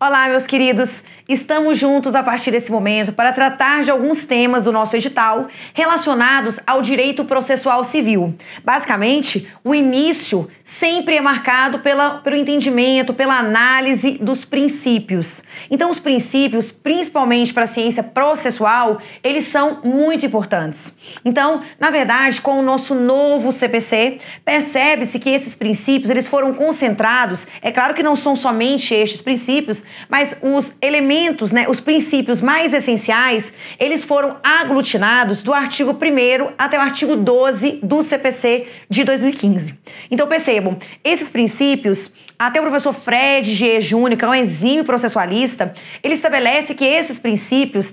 Olá, meus queridos! Estamos juntos a partir desse momento para tratar de alguns temas do nosso edital relacionados ao direito processual civil. Basicamente, o início sempre é marcado pelo entendimento, pela análise dos princípios. Então, os princípios, principalmente para a ciência processual, eles são muito importantes. Então, na verdade, com o nosso novo CPC, percebe-se que esses princípios eles foram concentrados. É claro que não são somente estes princípios, mas os elementos, os princípios mais essenciais, eles foram aglutinados do artigo 1º até o artigo 12 do CPC de 2015. Então percebam, esses princípios, até o professor Fred G. Júnior, que é um exímio processualista, ele estabelece que esses princípios,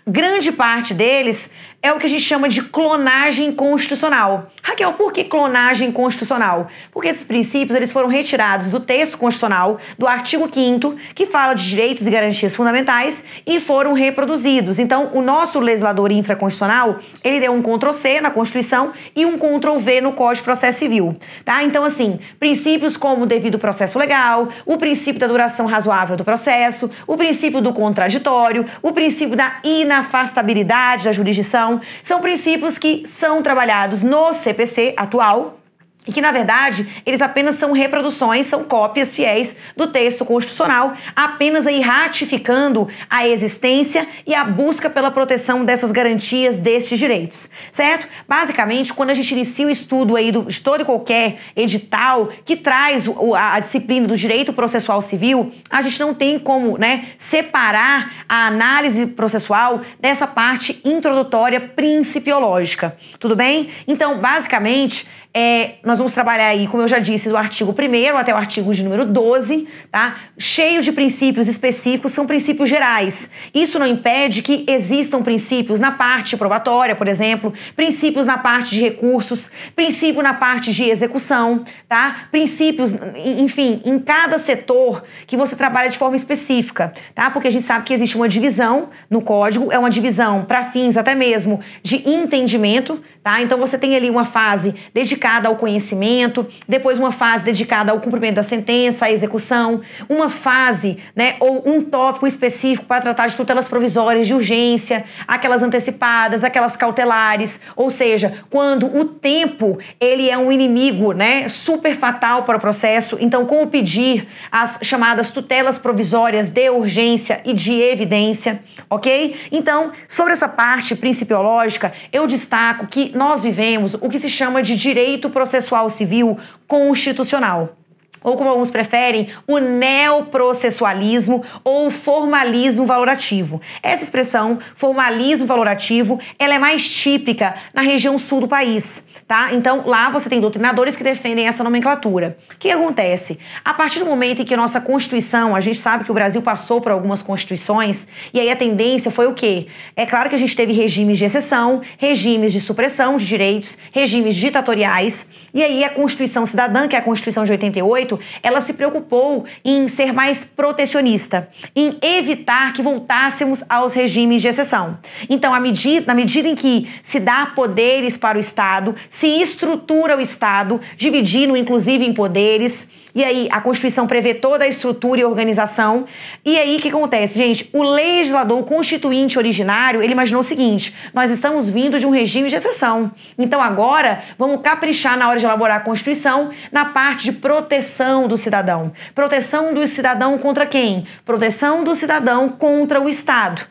grande parte deles é o que a gente chama de clonagem constitucional. Raquel, por que clonagem constitucional? Porque esses princípios eles foram retirados do texto constitucional, do artigo 5º, que fala de direitos e garantias fundamentais, e foram reproduzidos. Então, o nosso legislador infraconstitucional, ele deu um Ctrl+C na Constituição e um Ctrl+V no Código de Processo Civil. Então, assim, princípios como o devido processo legal, o princípio da duração razoável do processo, o princípio do contraditório, o princípio da inafastabilidade da jurisdição, são princípios que são trabalhados no CPC atual e que, na verdade, eles apenas são reproduções, são cópias fiéis do texto constitucional, apenas aí ratificando a existência e a busca pela proteção dessas garantias, destes direitos, certo? Basicamente, quando a gente inicia o estudo aí de todo e qualquer edital que traz a disciplina do direito processual civil, a gente não tem como, separar a análise processual dessa parte introdutória principiológica, tudo bem? Então, basicamente, nós vamos trabalhar aí, como eu já disse, do artigo 1º até o artigo de número 12, cheio de princípios específicos, são princípios gerais. Isso não impede que existam princípios na parte probatória, por exemplo, princípios na parte de recursos, princípio na parte de execução, princípios, enfim, em cada setor que você trabalha de forma específica, porque a gente sabe que existe uma divisão no código, é uma divisão para fins até mesmo de entendimento, Então você tem ali uma fase dedicada ao conhecimento, depois uma fase dedicada ao cumprimento da sentença, à execução, uma fase, ou um tópico específico para tratar de tutelas provisórias de urgência, aquelas antecipadas, aquelas cautelares, ou seja, quando o tempo, ele é um inimigo, super fatal para o processo, então como pedir as chamadas tutelas provisórias de urgência e de evidência, ok? Então, sobre essa parte principiológica, eu destaco que nós vivemos o que se chama de direito processual civil constitucional, ou como alguns preferem, o neoprocessualismo ou formalismo valorativo. Essa expressão, formalismo valorativo, ela é mais típica na região sul do país, Então, lá você tem doutrinadores que defendem essa nomenclatura. O que acontece? A partir do momento em que a nossa Constituição, a gente sabe que o Brasil passou por algumas constituições, e aí a tendência foi o quê? É claro que a gente teve regimes de exceção, regimes de supressão de direitos, regimes ditatoriais, e aí a Constituição Cidadã, que é a Constituição de 88, ela se preocupou em ser mais protecionista, em evitar que voltássemos aos regimes de exceção. Então, na medida em que se dá poderes para o Estado, se estrutura o Estado, dividindo inclusive em poderes, e aí a Constituição prevê toda a estrutura e organização. E aí o que acontece, gente? O legislador constituinte originário, ele imaginou o seguinte: nós estamos vindo de um regime de exceção. Então agora vamos caprichar na hora de elaborar a Constituição na parte de proteção do cidadão. Proteção do cidadão contra quem? Proteção do cidadão contra o Estado,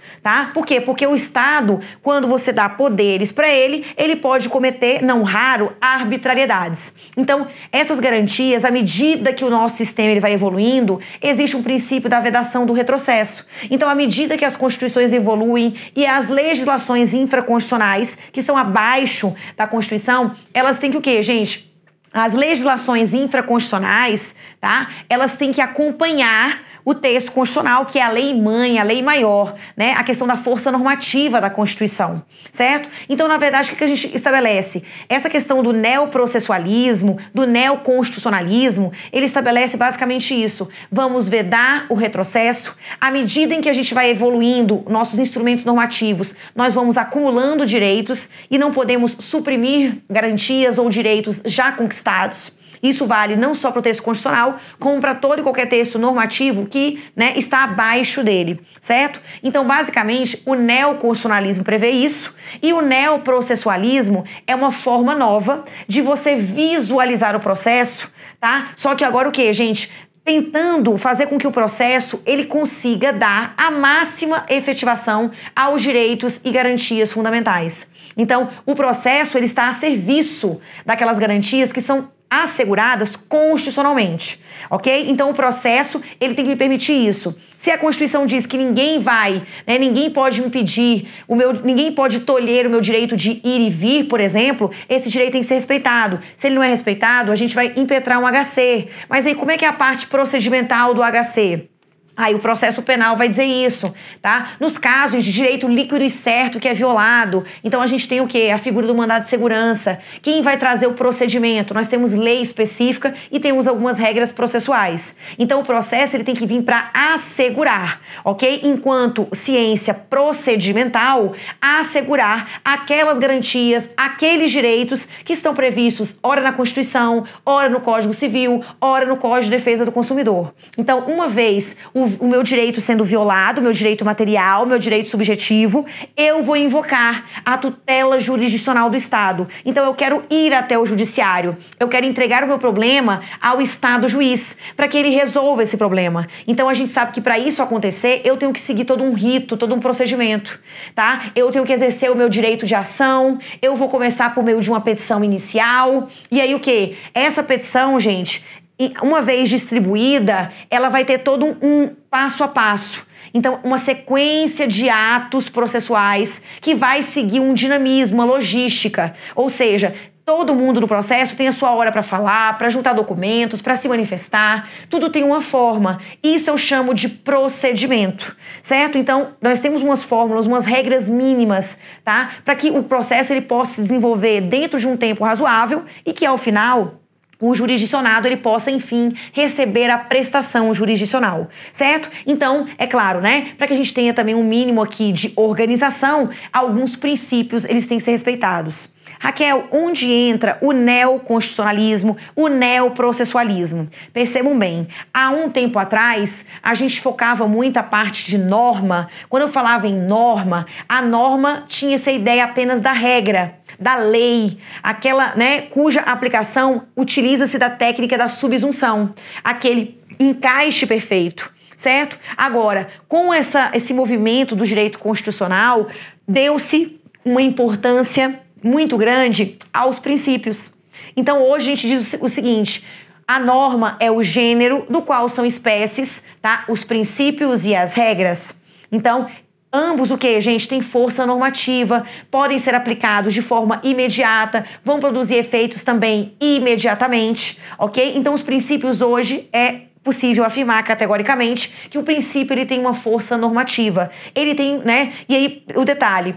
Por quê? Porque o Estado, quando você dá poderes para ele, ele pode cometer, não raro, arbitrariedades. Então, essas garantias, à medida que o nosso sistema ele vai evoluindo, existe um princípio da vedação do retrocesso. Então, à medida que as constituições evoluem e as legislações infraconstitucionais, que são abaixo da Constituição, elas têm que o quê, gente? As legislações infraconstitucionais, elas têm que acompanhar o texto constitucional, que é a lei mãe, a lei maior, A questão da força normativa da Constituição, certo? Então, na verdade, o que a gente estabelece? Essa questão do neoprocessualismo, do neoconstitucionalismo, ele estabelece basicamente isso. Vamos vedar o retrocesso. À medida em que a gente vai evoluindo nossos instrumentos normativos, nós vamos acumulando direitos e não podemos suprimir garantias ou direitos já conquistados. Isso vale não só para o texto constitucional, como para todo e qualquer texto normativo que, né, está abaixo dele, certo? Então, basicamente, o neoconstitucionalismo prevê isso e o neoprocessualismo é uma forma nova de você visualizar o processo, tá? Só que agora o quê, gente? Tentando fazer com que o processo ele consiga dar a máxima efetivação aos direitos e garantias fundamentais. Então, o processo ele está a serviço daquelas garantias que são asseguradas constitucionalmente, ok? Então, o processo ele tem que me permitir isso. Se a Constituição diz que ninguém vai, né, ninguém pode impedir, ninguém pode tolher o meu direito de ir e vir, por exemplo, esse direito tem que ser respeitado. Se ele não é respeitado, a gente vai impetrar um HC. Mas aí, como é que é a parte procedimental do HC? Aí o processo penal vai dizer isso, tá? Nos casos de direito líquido e certo que é violado, então a gente tem o quê? A figura do mandado de segurança. Quem vai trazer o procedimento? Nós temos lei específica e temos algumas regras processuais. Então o processo ele tem que vir para assegurar, ok? Enquanto ciência procedimental, assegurar aquelas garantias, aqueles direitos que estão previstos ora na Constituição, ora no Código Civil, ora no Código de Defesa do Consumidor. Então, uma vez o meu direito sendo violado, meu direito material, meu direito subjetivo, eu vou invocar a tutela jurisdicional do Estado. Então eu quero ir até o judiciário, eu quero entregar o meu problema ao Estado juiz, para que ele resolva esse problema. Então a gente sabe que para isso acontecer, eu tenho que seguir todo um rito, todo um procedimento, tá? Eu tenho que exercer o meu direito de ação, eu vou começar por meio de uma petição inicial, e aí o quê? Essa petição, gente, uma vez distribuída, ela vai ter todo um passo a passo. Então, uma sequência de atos processuais que vai seguir um dinamismo, uma logística. Ou seja, todo mundo no processo tem a sua hora para falar, para juntar documentos, para se manifestar. Tudo tem uma forma. Isso eu chamo de procedimento, certo? Então, nós temos umas fórmulas, umas regras mínimas, tá? Para que o processo ele possa se desenvolver dentro de um tempo razoável e que, ao final, o jurisdicionado ele possa, enfim, receber a prestação jurisdicional, certo? Então, é claro, né? Para que a gente tenha também um mínimo aqui de organização, alguns princípios eles têm que ser respeitados. Raquel, onde entra o neoconstitucionalismo, o neoprocessualismo? Percebam bem, há um tempo atrás, a gente focava muito a parte de norma. Quando eu falava em norma, a norma tinha essa ideia apenas da regra, da lei, aquela, né, cuja aplicação utiliza-se da técnica da subsunção, aquele encaixe perfeito, certo? Agora, com esse movimento do direito constitucional, deu-se uma importância muito grande aos princípios. Então, hoje a gente diz o seguinte: a norma é o gênero do qual são espécies, tá? Os princípios e as regras. Então, ambos o que, gente? Tem força normativa, podem ser aplicados de forma imediata, vão produzir efeitos também imediatamente, ok? Então, os princípios hoje é possível afirmar categoricamente que o princípio ele tem uma força normativa. Ele tem, né? E aí, o detalhe.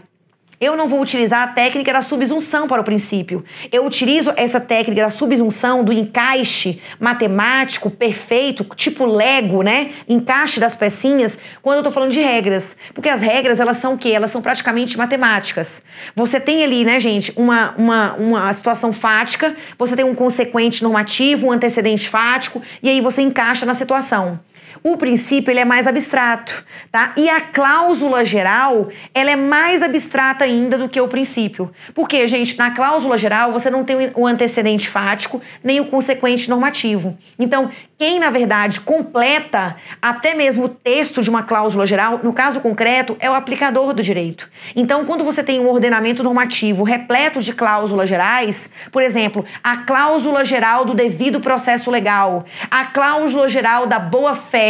Eu não vou utilizar a técnica da subsunção para o princípio. Eu utilizo essa técnica da subsunção, do encaixe matemático perfeito, tipo Lego, né? Encaixe das pecinhas, quando eu estou falando de regras. Porque as regras, elas são o quê? Elas são praticamente matemáticas. Você tem ali, né, gente, uma situação fática, você tem um consequente normativo, um antecedente fático, e aí você encaixa na situação. O princípio ele é mais abstrato, tá? E a cláusula geral, ela é mais abstrata ainda do que o princípio. Porque, gente, na cláusula geral você não tem o antecedente fático, nem o consequente normativo. Então, quem, na verdade, completa até mesmo o texto de uma cláusula geral, no caso concreto, é o aplicador do direito. Então, quando você tem um ordenamento normativo repleto de cláusulas gerais, por exemplo, a cláusula geral do devido processo legal, a cláusula geral da boa-fé.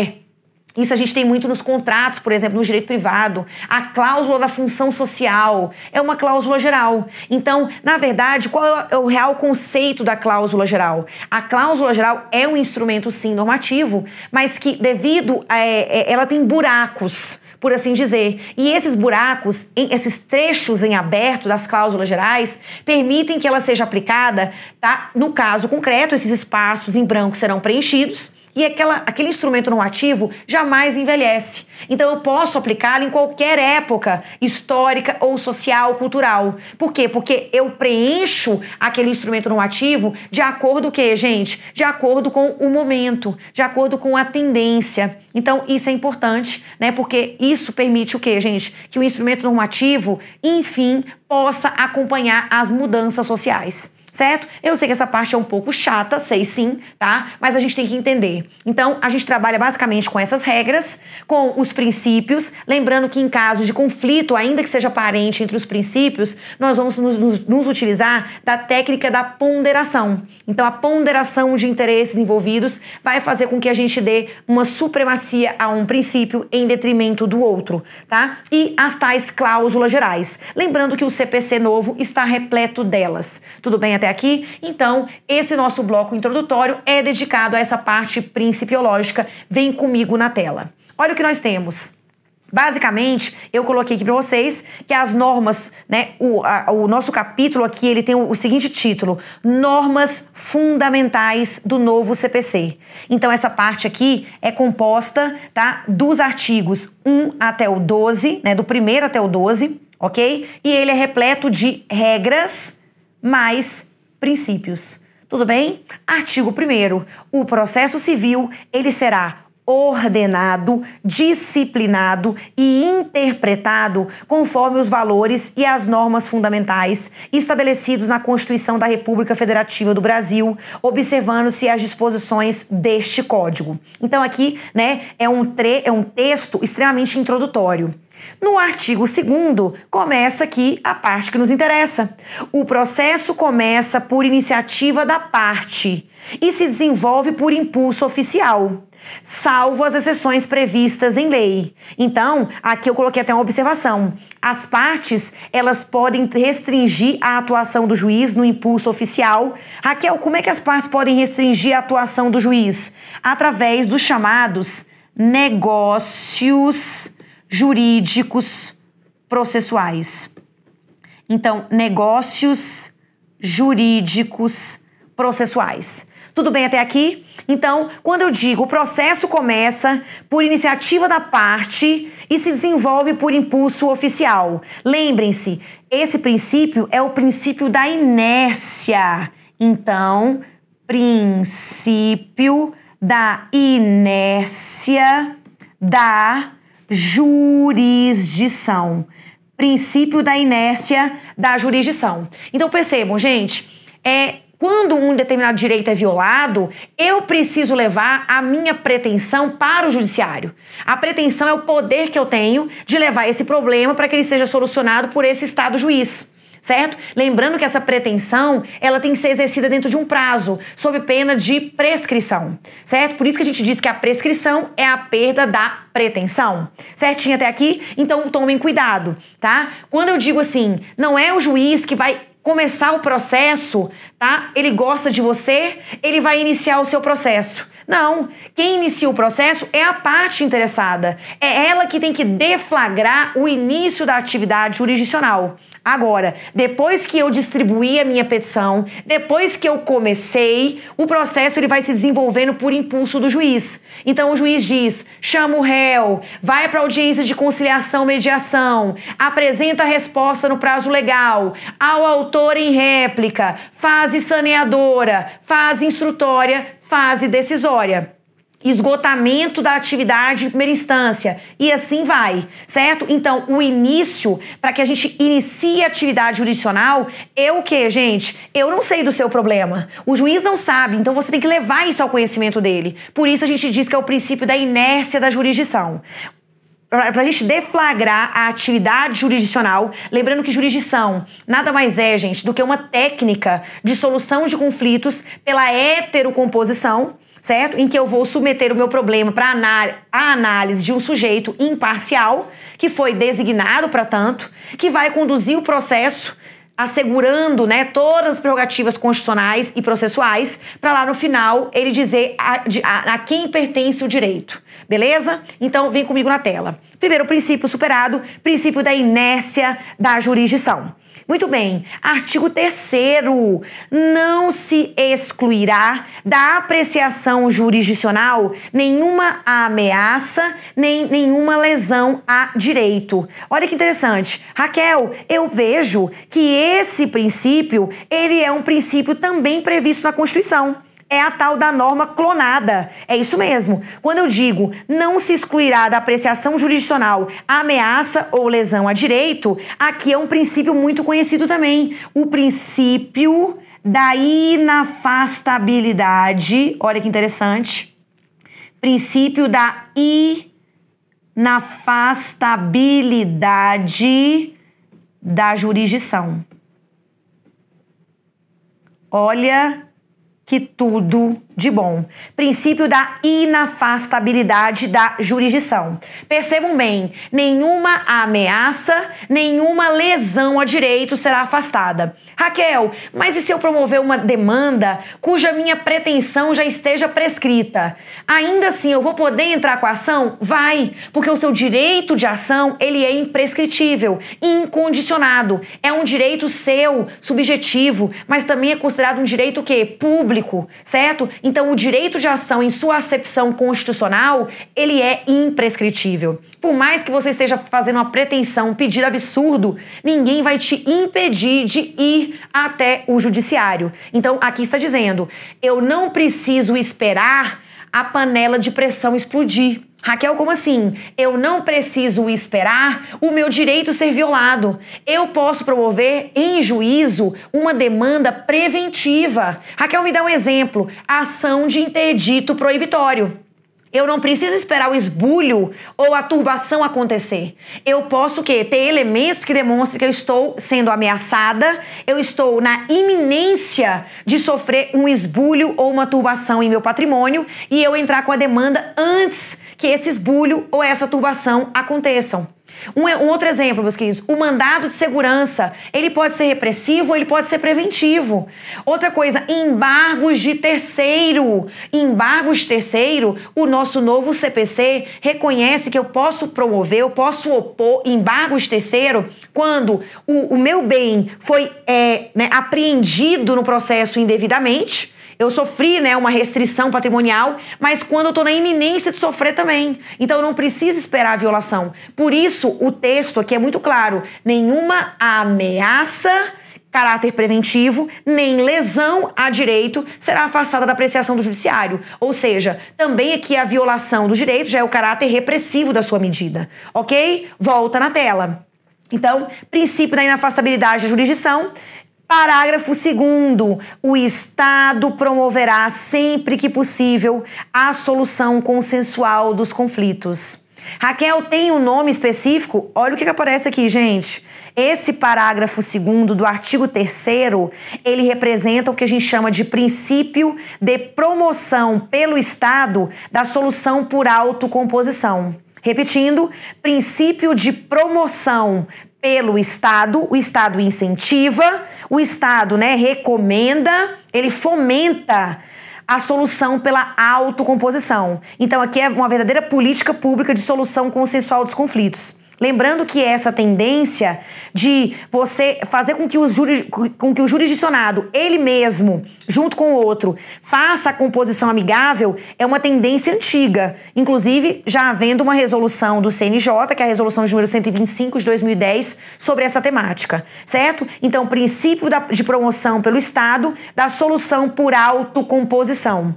Isso a gente tem muito nos contratos, por exemplo, no direito privado. A cláusula da função social é uma cláusula geral. Então, na verdade, qual é o real conceito da cláusula geral? A cláusula geral é um instrumento, sim, normativo, mas que, devido a ela tem buracos, por assim dizer. E esses buracos, esses trechos em aberto das cláusulas gerais, permitem que ela seja aplicada, tá? No caso concreto, esses espaços em branco serão preenchidos, E aquele instrumento normativo jamais envelhece. Então eu posso aplicá-lo em qualquer época histórica ou social, cultural. Por quê? Porque eu preencho aquele instrumento normativo de acordo com o quê, gente? De acordo com o momento, de acordo com a tendência. Então isso é importante, né? Porque isso permite o quê, gente? Que o instrumento normativo, enfim, possa acompanhar as mudanças sociais. Certo? Eu sei que essa parte é um pouco chata, sei sim, tá? Mas a gente tem que entender. Então, a gente trabalha basicamente com essas regras, com os princípios, lembrando que em casos de conflito, ainda que seja aparente entre os princípios, nós vamos nos utilizar da técnica da ponderação. Então, a ponderação de interesses envolvidos vai fazer com que a gente dê uma supremacia a um princípio em detrimento do outro, tá? E as tais cláusulas gerais. Lembrando que o CPC novo está repleto delas. Tudo bem até aqui? Então, esse nosso bloco introdutório é dedicado a essa parte principiológica. Vem comigo na tela. Olha o que nós temos. Basicamente, eu coloquei aqui para vocês que as normas, né, o nosso capítulo aqui, ele tem o seguinte título: Normas Fundamentais do Novo CPC. Então, essa parte aqui é composta, tá, dos artigos 1 até o 12, né, do 1º até o 12, ok? E ele é repleto de regras mais princípios. Tudo bem? Artigo 1º. O processo civil, ele será ordenado, disciplinado e interpretado conforme os valores e as normas fundamentais estabelecidos na Constituição da República Federativa do Brasil, observando-se as disposições deste Código. Então aqui, né, é um texto extremamente introdutório. No artigo 2º, começa aqui a parte que nos interessa. O processo começa por iniciativa da parte e se desenvolve por impulso oficial, salvo as exceções previstas em lei. Então, aqui eu coloquei até uma observação. As partes, elas podem restringir a atuação do juiz no impulso oficial. Raquel, como é que as partes podem restringir a atuação do juiz? Através dos chamados negócios jurídicos processuais. Então, negócios jurídicos processuais. Tudo bem até aqui? Então, quando eu digo o processo começa por iniciativa da parte e se desenvolve por impulso oficial. Lembrem-se, esse princípio é o princípio da inércia. Então, princípio da inércia da jurisdição. Princípio da inércia da jurisdição. Então percebam, gente, quando um determinado direito é violado, eu preciso levar a minha pretensão para o judiciário. A pretensão é o poder que eu tenho de levar esse problema para que ele seja solucionado por esse Estado juiz. Certo? Lembrando que essa pretensão, ela tem que ser exercida dentro de um prazo, sob pena de prescrição, certo? Por isso que a gente diz que a prescrição é a perda da pretensão. Certinho até aqui? Então tomem cuidado, tá? Quando eu digo assim, não é o juiz que vai começar o processo, tá? Ele gosta de você, ele vai iniciar o seu processo. Não, quem inicia o processo é a parte interessada. É ela que tem que deflagrar o início da atividade jurisdicional. Agora, depois que eu distribuí a minha petição, depois que eu comecei, o processo ele vai se desenvolvendo por impulso do juiz. Então o juiz diz, chama o réu, vai para a audiência de conciliação, mediação, apresenta a resposta no prazo legal, ao autor em réplica, fase saneadora, fase instrutória, fase decisória. Esgotamento da atividade em primeira instância e assim vai, certo? Então, o início, para que a gente inicie a atividade jurisdicional, é o quê, gente? Eu não sei do seu problema. O juiz não sabe, então você tem que levar isso ao conhecimento dele. Por isso a gente diz que é o princípio da inércia da jurisdição. Para a gente deflagrar a atividade jurisdicional, lembrando que jurisdição nada mais é, gente, do que uma técnica de solução de conflitos pela heterocomposição, certo? Em que eu vou submeter o meu problema para a análise de um sujeito imparcial, que foi designado para tanto, que vai conduzir o processo assegurando, né, todas as prerrogativas constitucionais e processuais, para lá no final ele dizer a quem pertence o direito. Beleza? Então vem comigo na tela. Primeiro princípio superado, princípio da inércia da jurisdição. Muito bem, artigo 3º, não se excluirá da apreciação jurisdicional nenhuma ameaça, nem nenhuma lesão a direito. Olha que interessante. Raquel, eu vejo que esse princípio, ele é um princípio também previsto na Constituição. É a tal da norma clonada. É isso mesmo. Quando eu digo não se excluirá da apreciação jurisdicional ameaça ou lesão a direito, aqui é um princípio muito conhecido também. O princípio da inafastabilidade. Olha que interessante. Princípio da inafastabilidade da jurisdição. Olha que tudo de bom. Princípio da inafastabilidade da jurisdição. Percebam bem, nenhuma ameaça, nenhuma lesão a direito será afastada. Raquel, mas e se eu promover uma demanda cuja minha pretensão já esteja prescrita? Ainda assim eu vou poder entrar com a ação? Vai, porque o seu direito de ação, ele é imprescritível, incondicionado. É um direito seu, subjetivo, mas também é considerado um direito o quê? Público, certo? Então o direito de ação em sua acepção constitucional, ele é imprescritível. Por mais que você esteja fazendo uma pretensão, um pedido absurdo, ninguém vai te impedir de ir até o judiciário. Então, aqui está dizendo, eu não preciso esperar a panela de pressão explodir. Raquel, como assim? Eu não preciso esperar o meu direito ser violado. Eu posso promover em juízo uma demanda preventiva. Raquel, me dá um exemplo. Ação de interdito proibitório. Eu não preciso esperar o esbulho ou a turbação acontecer. Eu posso o quê? Ter elementos que demonstrem que eu estou sendo ameaçada, eu estou na iminência de sofrer um esbulho ou uma turbação em meu patrimônio e eu entrar com a demanda antes que esse esbulho ou essa turbação aconteçam. Um outro exemplo, meus queridos, o mandado de segurança, ele pode ser repressivo ou ele pode ser preventivo. Outra coisa, embargos de terceiro. Embargos de terceiro, o nosso novo CPC reconhece que eu posso promover, eu posso opor embargos de terceiro quando o meu bem foi apreendido no processo indevidamente. Eu sofri, uma restrição patrimonial, mas quando eu estou na iminência de sofrer também. Então, eu não preciso esperar a violação. Por isso, o texto aqui é muito claro. Nenhuma ameaça, caráter preventivo, nem lesão a direito será afastada da apreciação do judiciário. Ou seja, também aqui a violação do direito já é o caráter repressivo da sua medida. Ok? Volta na tela. Então, princípio da inafastabilidade da jurisdição. Parágrafo 2º, o Estado promoverá sempre que possível a solução consensual dos conflitos. Raquel, tem um nome específico? Olha o que aparece aqui, gente. Esse parágrafo 2º do artigo 3º, ele representa o que a gente chama de princípio de promoção pelo Estado da solução por autocomposição. Repetindo, princípio de promoção pelo Estado, o Estado incentiva, o Estado, recomenda, ele fomenta a solução pela autocomposição. Então, aqui é uma verdadeira política pública de solução consensual dos conflitos. Lembrando que essa tendência de você fazer com que o jurisdicionado, ele mesmo, junto com o outro, faça a composição amigável, é uma tendência antiga. Inclusive, já havendo uma resolução do CNJ, que é a resolução de número 125 de 2010, sobre essa temática, certo? Então, princípio de promoção pelo Estado da solução por autocomposição.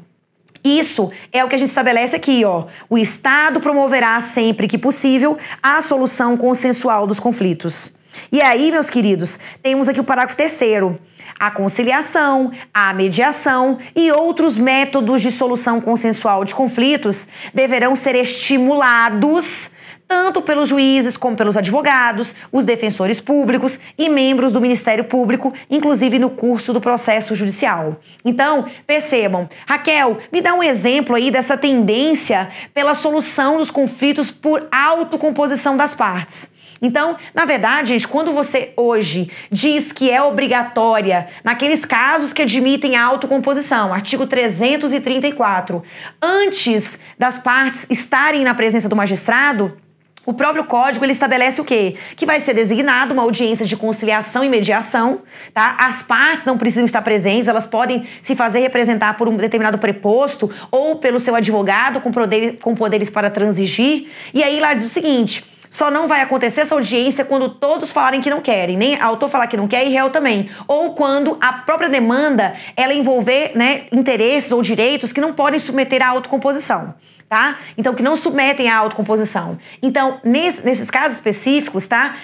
Isso é o que a gente estabelece aqui, ó. O Estado promoverá sempre que possível a solução consensual dos conflitos. E aí, meus queridos, temos aqui o parágrafo 3º. A conciliação, a mediação e outros métodos de solução consensual de conflitos deverão ser estimulados tanto pelos juízes como pelos advogados, os defensores públicos e membros do Ministério Público, inclusive no curso do processo judicial. Então, percebam, Raquel, me dá um exemplo aí dessa tendência pela solução dos conflitos por autocomposição das partes. Então, na verdade, gente, quando você hoje diz que é obrigatória, naqueles casos que admitem a autocomposição, artigo 334, antes das partes estarem na presença do magistrado, O próprio código, ele estabelece o quê? Que vai ser designado uma audiência de conciliação e mediação, tá? As partes não precisam estar presentes, elas podem se fazer representar por um determinado preposto ou pelo seu advogado com poderes para transigir. E aí lá diz o seguinte: só não vai acontecer essa audiência quando todos falarem que não querem, nem autor falar que não quer e réu também. Ou quando a própria demanda, ela envolver, né, interesses ou direitos que não podem submeter à autocomposição. Tá? Então, que não submetem à autocomposição. Então, nesses casos específicos, tá?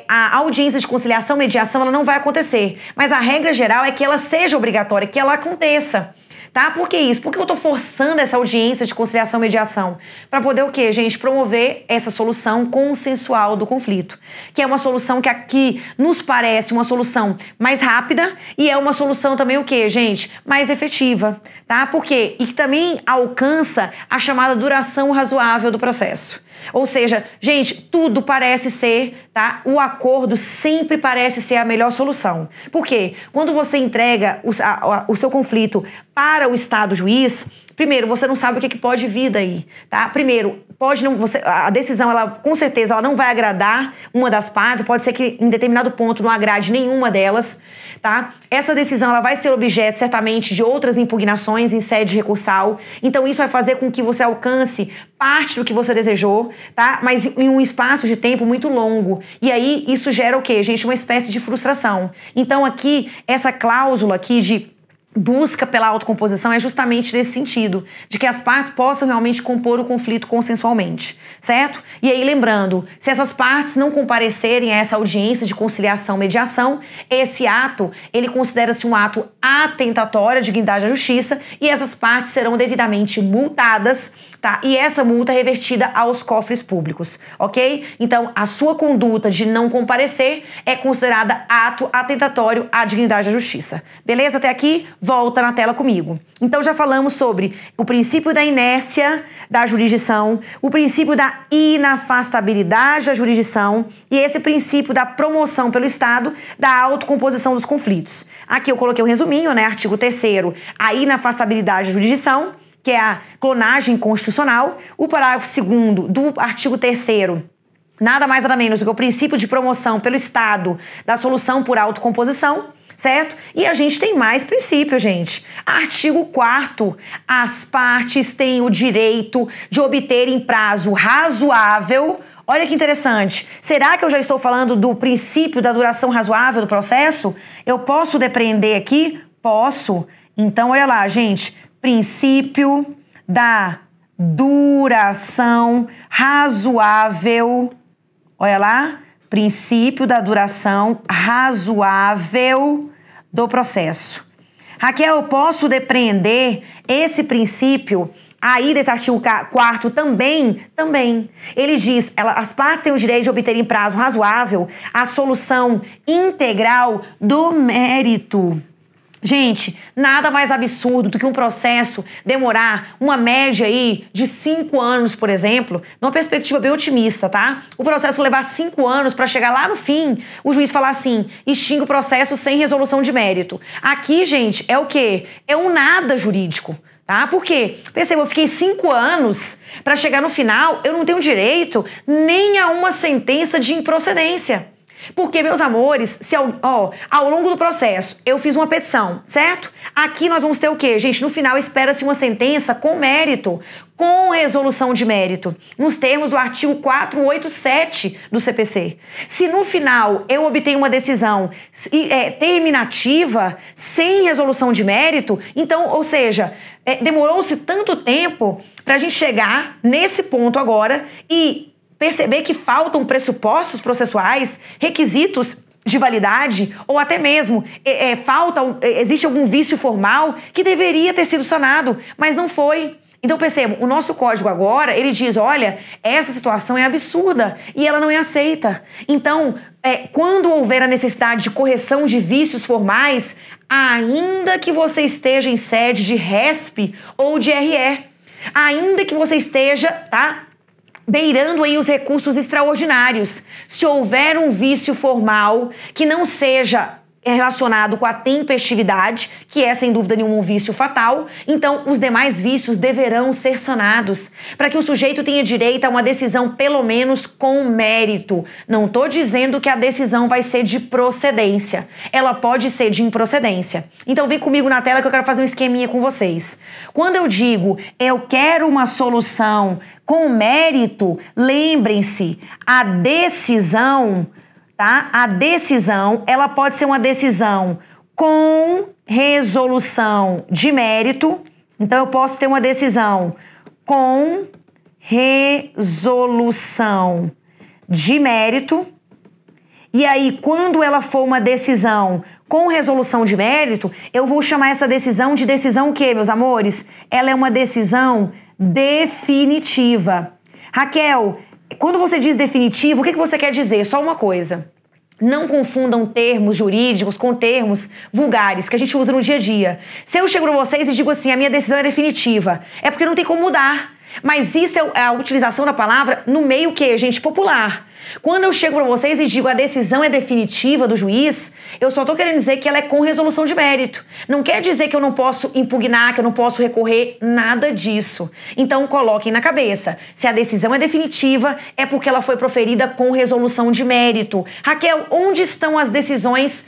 A audiência de conciliação, mediação, ela não vai acontecer. Mas a regra geral é que ela seja obrigatória, que ela aconteça. Tá? Por que isso? Por que eu tô forçando essa audiência de conciliação e mediação? Para poder o quê, gente? Promover essa solução consensual do conflito. Que é uma solução que aqui nos parece uma solução mais rápida e é uma solução também o quê, gente? Mais efetiva. Tá? Por quê? E que também alcança a chamada duração razoável do processo. Ou seja, gente, tudo parece ser, tá? O acordo sempre parece ser a melhor solução. Por quê? Quando você entrega o seu conflito para o Estado juiz, primeiro, você não sabe o que pode vir daí, tá? Primeiro, a decisão, ela com certeza, ela não vai agradar uma das partes, pode ser que em determinado ponto não agrade nenhuma delas, tá? Essa decisão, ela vai ser objeto, certamente, de outras impugnações em sede recursal, então isso vai fazer com que você alcance parte do que você desejou, tá? Mas em um espaço de tempo muito longo. E aí, isso gera o quê, gente? Uma espécie de frustração. Então, aqui, essa cláusula aqui de busca pela autocomposição é justamente nesse sentido, de que as partes possam realmente compor o conflito consensualmente, certo? E aí, lembrando, se essas partes não comparecerem a essa audiência de conciliação e mediação, esse ato, ele considera-se um ato atentatório à dignidade da justiça e essas partes serão devidamente multadas, tá? E essa multa é revertida aos cofres públicos, ok? Então, a sua conduta de não comparecer é considerada ato atentatório à dignidade da justiça. Beleza? Até aqui? Volta na tela comigo. Então, já falamos sobre o princípio da inércia da jurisdição, o princípio da inafastabilidade da jurisdição e esse princípio da promoção pelo Estado da autocomposição dos conflitos. Aqui eu coloquei um resuminho, né? Artigo 3º, a inafastabilidade da jurisdição, que é a clonagem constitucional. O parágrafo 2º do artigo 3º, nada mais nada menos do que o princípio de promoção pelo Estado da solução por autocomposição, certo? E a gente tem mais princípios, gente. Artigo 4º, as partes têm o direito de obter em prazo razoável. Olha que interessante. Será que eu já estou falando do princípio da duração razoável do processo? Eu posso depreender aqui? Posso. Então, olha lá, gente. Princípio da duração razoável. Olha lá. Princípio da duração razoável do processo. Raquel, eu posso depreender esse princípio aí desse artigo 4º também. Ele diz, as partes têm o direito de obter em prazo razoável a solução integral do mérito. Gente, nada mais absurdo do que um processo demorar uma média aí de 5 anos, por exemplo, numa perspectiva bem otimista, tá? O processo levar 5 anos para chegar lá no fim, o juiz falar assim, extingue o processo sem resolução de mérito. Aqui, gente, é o quê? É um nada jurídico, tá? Por quê? Perceba, eu fiquei 5 anos para chegar no final, eu não tenho direito nem a uma sentença de improcedência. Porque, meus amores, se ao longo do processo eu fiz uma petição, certo? Aqui nós vamos ter o quê, gente? No final espera-se uma sentença com mérito, com resolução de mérito, nos termos do artigo 487 do CPC. Se no final eu obtenho uma decisão terminativa, sem resolução de mérito, então, ou seja, demorou-se tanto tempo para a gente chegar nesse ponto agora e perceber que faltam pressupostos processuais, requisitos de validade, ou até mesmo existe algum vício formal que deveria ter sido sanado, mas não foi. Então percebam, o nosso código agora, ele diz, olha, essa situação é absurda e ela não é aceita. Então, quando houver a necessidade de correção de vícios formais, ainda que você esteja em sede de RESP ou de RE, ainda que você esteja, tá, beirando aí os recursos extraordinários. Se houver um vício formal que não seja relacionado com a tempestividade, que é sem dúvida nenhuma um vício fatal. Então, os demais vícios deverão ser sanados para que o sujeito tenha direito a uma decisão pelo menos com mérito. Não estou dizendo que a decisão vai ser de procedência. Ela pode ser de improcedência. Então, vem comigo na tela que eu quero fazer um esqueminha com vocês. Quando eu digo eu quero uma solução com mérito, lembrem-se, a decisão, tá? A decisão, ela pode ser uma decisão com resolução de mérito. Então, eu posso ter uma decisão com resolução de mérito. E aí, quando ela for uma decisão com resolução de mérito, eu vou chamar essa decisão de decisão o quê, meus amores? Ela é uma decisão definitiva. Raquel, quando você diz definitivo, o que você quer dizer? Só uma coisa. Não confundam termos jurídicos com termos vulgares que a gente usa no dia a dia. Se eu chego para vocês e digo assim, a minha decisão é definitiva, é porque não tem como mudar. Mas isso é a utilização da palavra no meio que, gente, popular. Quando eu chego para vocês e digo a decisão é definitiva do juiz, eu só estou querendo dizer que ela é com resolução de mérito. Não quer dizer que eu não posso impugnar, que eu não posso recorrer, nada disso. Então coloquem na cabeça, se a decisão é definitiva, é porque ela foi proferida com resolução de mérito. Raquel, onde estão as decisões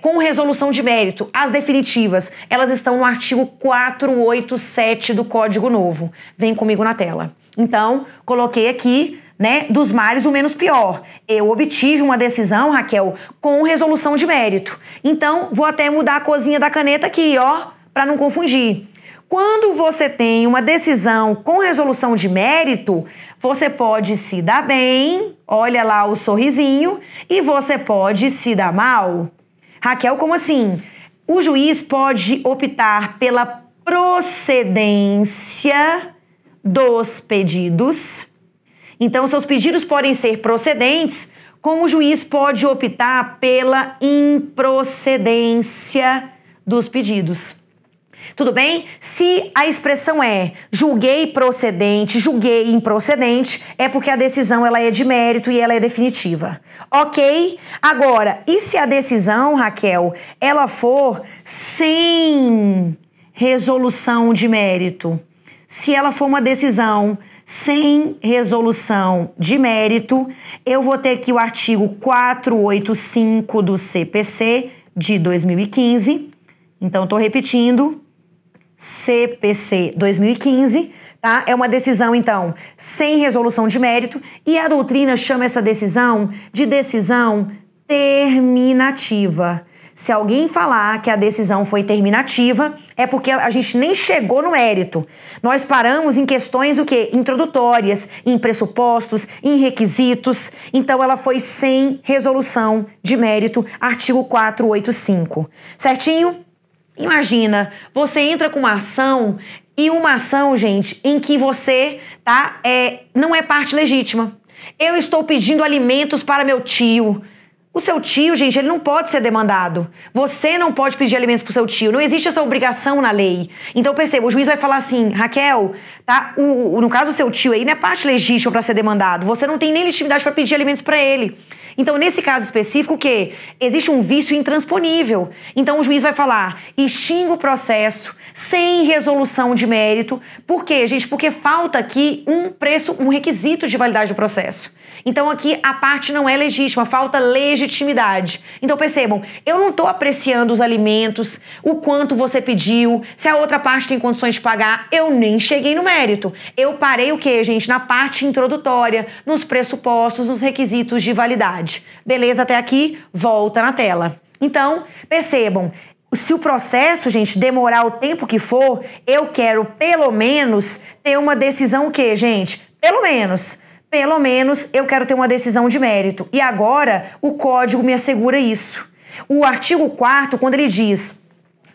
com resolução de mérito? As definitivas, elas estão no artigo 487 do Código Novo. Vem comigo na tela. Então, coloquei aqui, né, dos males o menos pior. Eu obtive uma decisão, Raquel, com resolução de mérito. Então, vou até mudar a cozinha da caneta aqui, ó, para não confundir. Quando você tem uma decisão com resolução de mérito, você pode se dar bem, olha lá o sorrisinho, e você pode se dar mal. Raquel, como assim? O juiz pode optar pela procedência dos pedidos. Então, seus pedidos podem ser procedentes, como o juiz pode optar pela improcedência dos pedidos. Tudo bem? Se a expressão é julguei procedente, julguei improcedente, é porque a decisão ela é de mérito e ela é definitiva. Ok? Agora, e se a decisão, Raquel, ela for sem resolução de mérito? Se ela for uma decisão sem resolução de mérito, eu vou ter aqui o artigo 485 do CPC de 2015. Então, estou repetindo, CPC 2015, tá? É uma decisão, então, sem resolução de mérito, e a doutrina chama essa decisão de decisão terminativa. Se alguém falar que a decisão foi terminativa, é porque a gente nem chegou no mérito. Nós paramos em questões o quê? Introdutórias, em pressupostos, em requisitos. Então, ela foi sem resolução de mérito, artigo 485. Certinho? Imagina, você entra com uma ação, e uma ação, gente, em que você não é parte legítima. Eu estou pedindo alimentos para meu tio. O seu tio, gente, ele não pode ser demandado. Você não pode pedir alimentos pro seu tio. Não existe essa obrigação na lei. Então, perceba, o juiz vai falar assim, Raquel, tá? No caso do seu tio aí, não é parte legítima para ser demandado. Você não tem nem legitimidade para pedir alimentos para ele. Então, nesse caso específico, o quê? Existe um vício intransponível. Então, o juiz vai falar, extinga o processo sem resolução de mérito. Por quê, gente? Porque falta aqui um requisito de validade do processo. Então, aqui a parte não é legítima, falta legitimidade. Então, percebam, eu não estou apreciando os alimentos, o quanto você pediu, se a outra parte tem condições de pagar, eu nem cheguei no mérito. Eu parei o quê, gente? Na parte introdutória, nos pressupostos, nos requisitos de validade. Beleza até aqui? Volta na tela. Então, percebam, se o processo, gente, demorar o tempo que for, eu quero pelo menos ter uma decisão o quê, gente? Pelo menos eu quero ter uma decisão de mérito. E agora, o código me assegura isso. O artigo 4º, quando ele diz,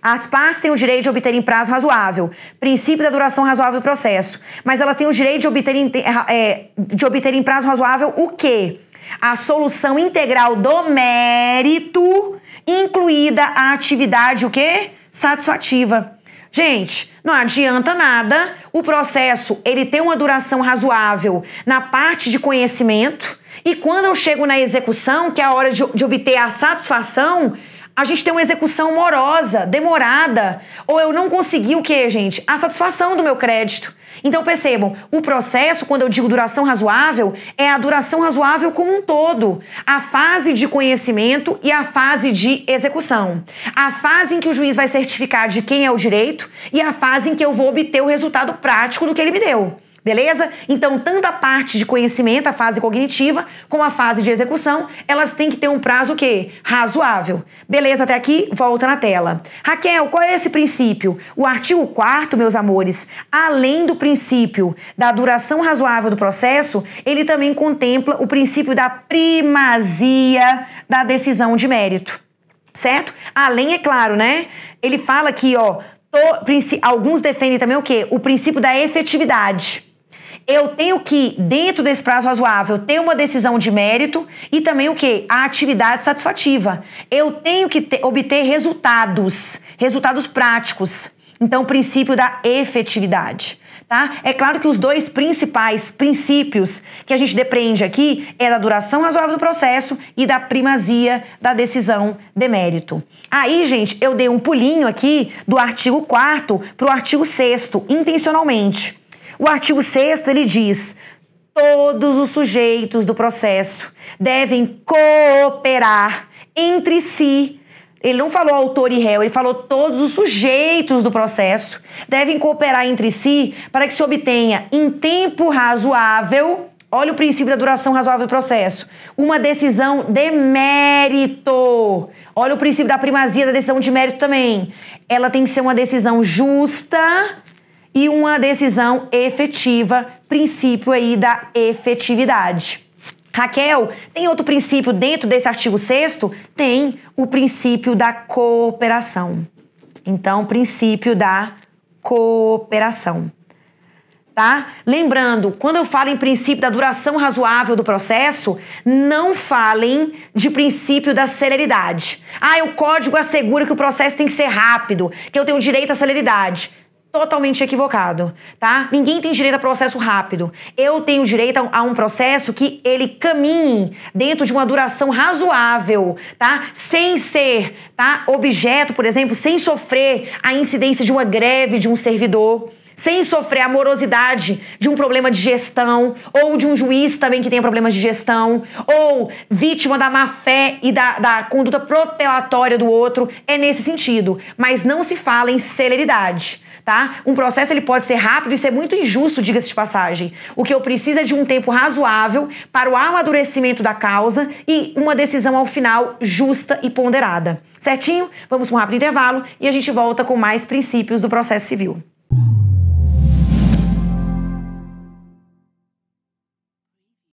as partes têm o direito de obter em prazo razoável, princípio da duração razoável do processo, mas ela tem o direito de obter em prazo razoável o quê? A solução integral do mérito, incluída a atividade, o quê? Satisfativa. Gente, não adianta nada o processo ele ter uma duração razoável na parte de conhecimento e quando eu chego na execução, que é a hora de obter a satisfação, a gente tem uma execução morosa, demorada, ou eu não consegui o quê, gente? A satisfação do meu crédito. Então percebam, o processo, quando eu digo duração razoável, é a duração razoável como um todo. A fase de conhecimento e a fase de execução. A fase em que o juiz vai certificar de quem é o direito e a fase em que eu vou obter o resultado prático do que ele me deu. Beleza? Então, tanto a parte de conhecimento, a fase cognitiva, como a fase de execução, elas têm que ter um prazo o quê? Razoável. Beleza, até aqui? Volta na tela. Raquel, qual é esse princípio? O artigo 4º, meus amores, além do princípio da duração razoável do processo, ele também contempla o princípio da primazia da decisão de mérito. Certo? Além, é claro, né? Ele fala aqui, ó, alguns defendem também o quê? O princípio da efetividade. Eu tenho que, dentro desse prazo razoável, ter uma decisão de mérito e também o quê? A atividade satisfativa. Eu tenho que obter resultados práticos. Então, o princípio da efetividade. Tá? É claro que os dois principais princípios que a gente depreende aqui é da duração razoável do processo e da primazia da decisão de mérito. Aí, gente, eu dei um pulinho aqui do artigo 4º para o artigo 6º, intencionalmente. O artigo 6º, ele diz: todos os sujeitos do processo devem cooperar entre si. Ele não falou autor e réu, ele falou todos os sujeitos do processo devem cooperar entre si para que se obtenha em tempo razoável, olha o princípio da duração razoável do processo, uma decisão de mérito. Olha o princípio da primazia da decisão de mérito também. Ela tem que ser uma decisão justa e uma decisão efetiva, princípio aí da efetividade. Raquel, tem outro princípio dentro desse artigo 6º? Tem o princípio da cooperação. Então, princípio da cooperação. Tá? Lembrando, quando eu falo em princípio da duração razoável do processo, não falem de princípio da celeridade. O código assegura que o processo tem que ser rápido, que eu tenho direito à celeridade. Totalmente equivocado, tá? Ninguém tem direito a processo rápido. Eu tenho direito a um processo que ele caminhe dentro de uma duração razoável, tá? Sem ser, tá, objeto, por exemplo, sem sofrer a incidência de uma greve de um servidor, sem sofrer a morosidade de um problema de gestão, ou de um juiz também que tenha problemas de gestão, ou vítima da má-fé e da conduta protelatória do outro. É nesse sentido. Mas não se fala em celeridade. Tá? Um processo ele pode ser rápido e ser muito injusto, diga-se de passagem. O que eu preciso é de um tempo razoável para o amadurecimento da causa e uma decisão ao final justa e ponderada. Certinho? Vamos para um rápido intervalo e a gente volta com mais princípios do processo civil.